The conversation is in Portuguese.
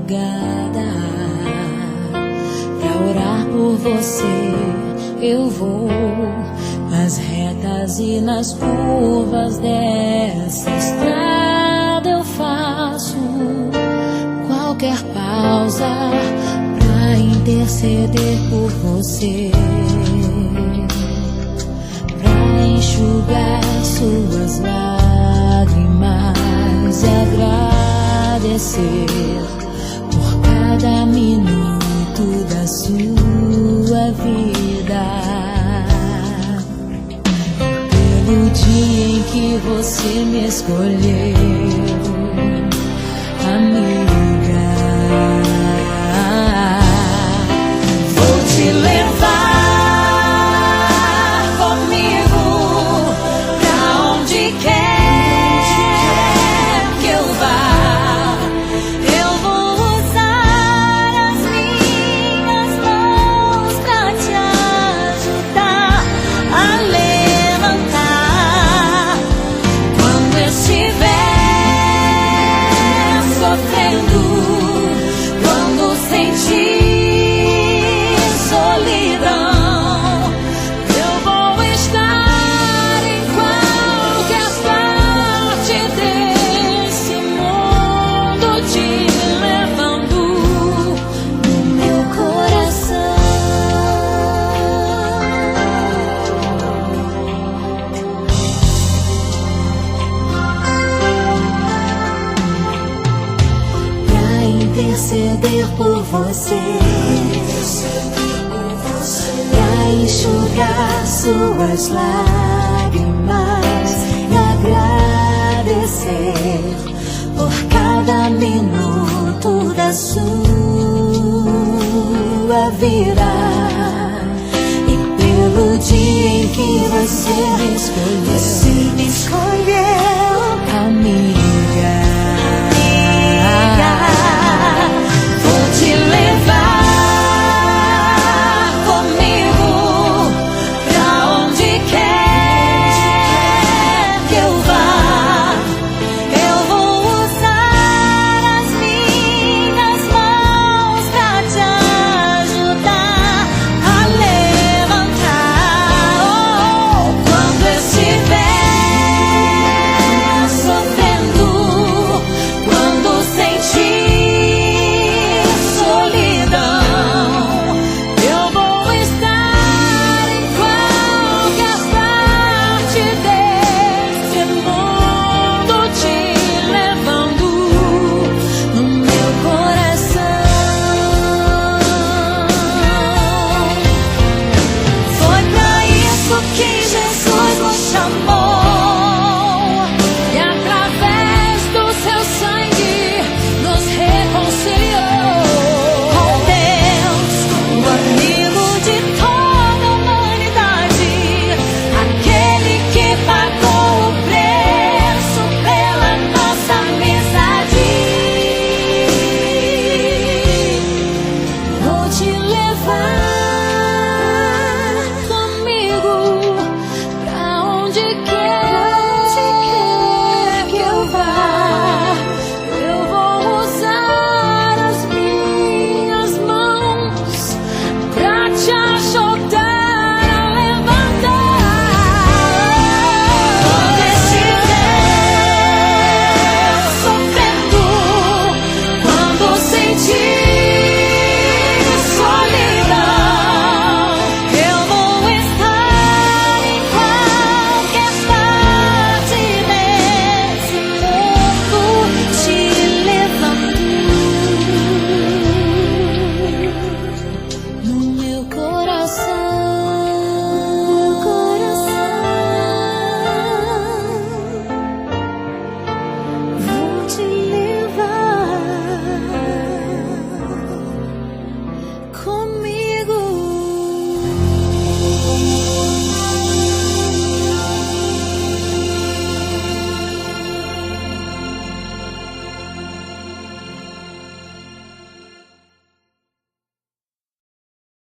madrugada. Pra orar por você eu vou nas retas e nas curvas dessa estrada. Eu faço qualquer pausa pra interceder por você, pra enxugar suas lágrimas e agradecer por cada minuto da sua vida, pelo dia em que você me escolheu, amiga. Vou te levar comigo pra onde quer que eu vá. Eu vou usar as minhas mãos pra te ajudar a levantar quando estiver sofrendo, quando sentir solidão. Eu vou estar em qualquer parte desse mundo, te levando no meu coração. Pra interceder por você, pra enxugar suas lágrimas e agradecer por cada minuto da sua vida, e pelo dia em que você me escolheu, amiga.